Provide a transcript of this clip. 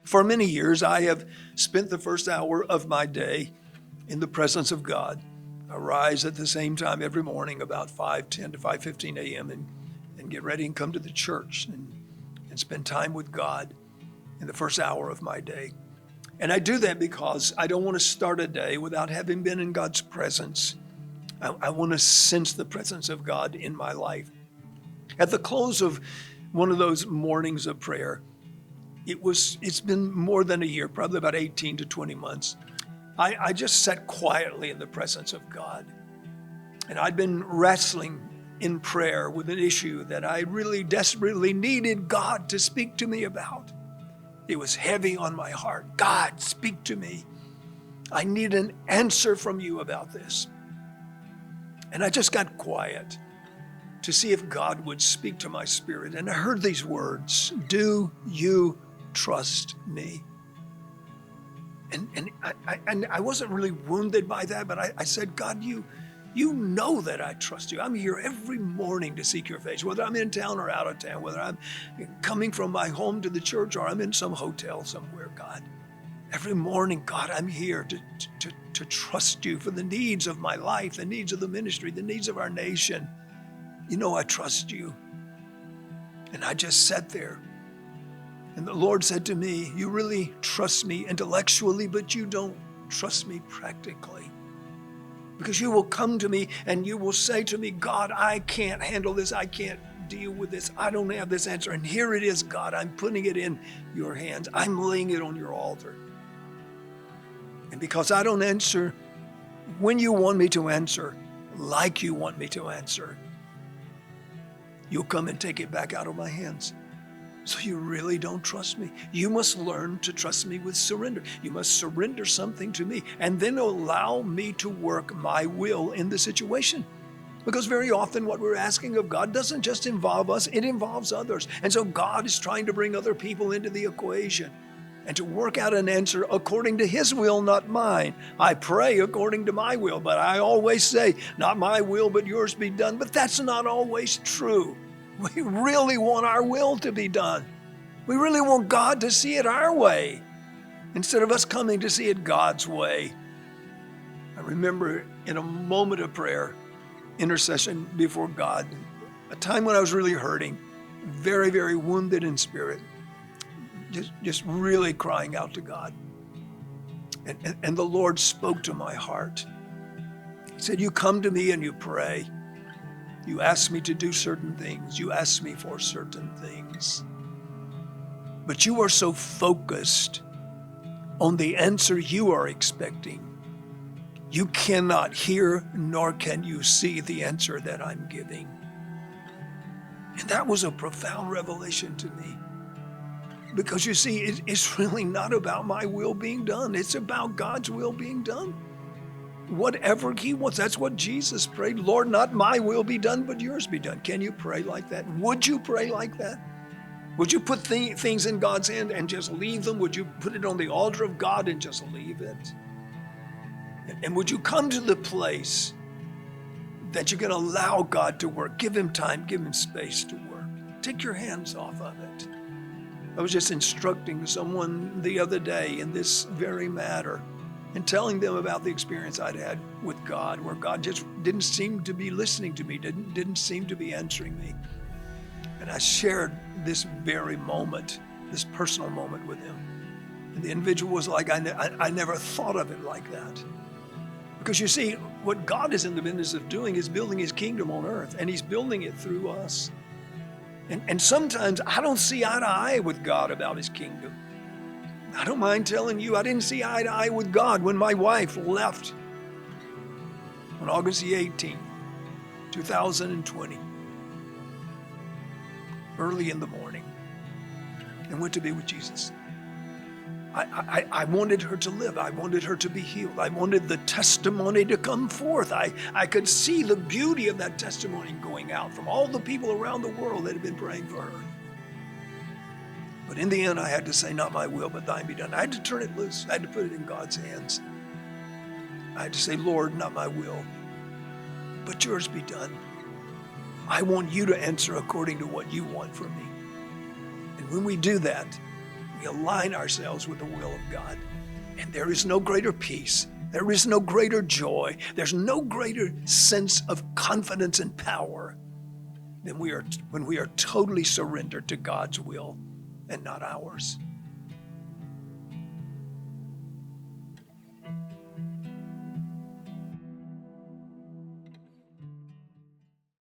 For many years, I have spent the first hour of my day in the presence of God. I rise at the same time every morning, about 5:10 to 5:15 a.m., and get ready and come to the church and spend time with God in the first hour of my day. And I do that because I don't want to start a day without having been in God's presence. I want to sense the presence of God in my life. At the close of one of those mornings of prayer, it's been more than a year, probably about 18 to 20 months. I just sat quietly in the presence of God. And I'd been wrestling in prayer with an issue that I really desperately needed God to speak to me about. It was heavy on my heart. God, speak to me. I need an answer from you about this. And I just got quiet to see if God would speak to my spirit. And I heard these words, do you trust me? And I wasn't really wounded by that, but I said, God, you know that I trust you. I'm here every morning to seek your face, whether I'm in town or out of town, whether I'm coming from my home to the church or I'm in some hotel somewhere, God. Every morning, God, I'm here to trust you for the needs of my life, the needs of the ministry, the needs of our nation. You know I trust you. And I just sat there. And the Lord said to me, you really trust me intellectually, but you don't trust me practically. Because you will come to me and you will say to me, God, I can't handle this. I can't deal with this. I don't have this answer. And here it is, God. I'm putting it in your hands. I'm laying it on your altar. And because I don't answer when you want me to answer, like you want me to answer, you'll come and take it back out of my hands. So you really don't trust me. You must learn to trust me with surrender. You must surrender something to me and then allow me to work my will in the situation. Because very often what we're asking of God doesn't just involve us, it involves others. And so God is trying to bring other people into the equation and to work out an answer according to his will, not mine. I pray according to my will, but I always say, not my will, but yours be done. But that's not always true. We really want our will to be done. We really want God to see it our way instead of us coming to see it God's way. I remember in a moment of prayer, intercession before God, a time when I was really hurting, very, very wounded in spirit, just really crying out to God. And the Lord spoke to my heart. He said, you come to me and you pray. You ask me to do certain things. You ask me for certain things. But you are so focused on the answer you are expecting. You cannot hear nor can you see the answer that I'm giving. And that was a profound revelation to me. Because you see, it's really not about my will being done. It's about God's will being done. Whatever he wants, that's what Jesus prayed. Lord, not my will be done, but yours be done. Can you pray like that? Would you pray like that? Would you put things in God's hand and just leave them? Would you put it on the altar of God and just leave it? And would you come to the place that you're going to allow God to work? Give him time, give him space to work. Take your hands off of it. I was just instructing someone the other day in this very matter and telling them about the experience I'd had with God, where God just didn't seem to be listening to me, didn't seem to be answering me. And I shared this very moment, this personal moment with him. And the individual was like, I never thought of it like that. Because you see, what God is in the business of doing is building his kingdom on earth, and he's building it through us. And sometimes I don't see eye to eye with God about his kingdom. I don't mind telling you, I didn't see eye to eye with God when my wife left on August the 18th, 2020, early in the morning, and went to be with Jesus. I wanted her to live. I wanted her to be healed. I wanted the testimony to come forth. I could see the beauty of that testimony going out from all the people around the world that had been praying for her. But in the end, I had to say, not my will, but thine be done. I had to turn it loose. I had to put it in God's hands. I had to say, Lord, not my will, but yours be done. I want you to answer according to what you want from me. And when we do that, We align ourselves with the will of God. And there is no greater peace. There is no greater joy. There's no greater sense of confidence and power than when we are totally surrendered to God's will and not ours.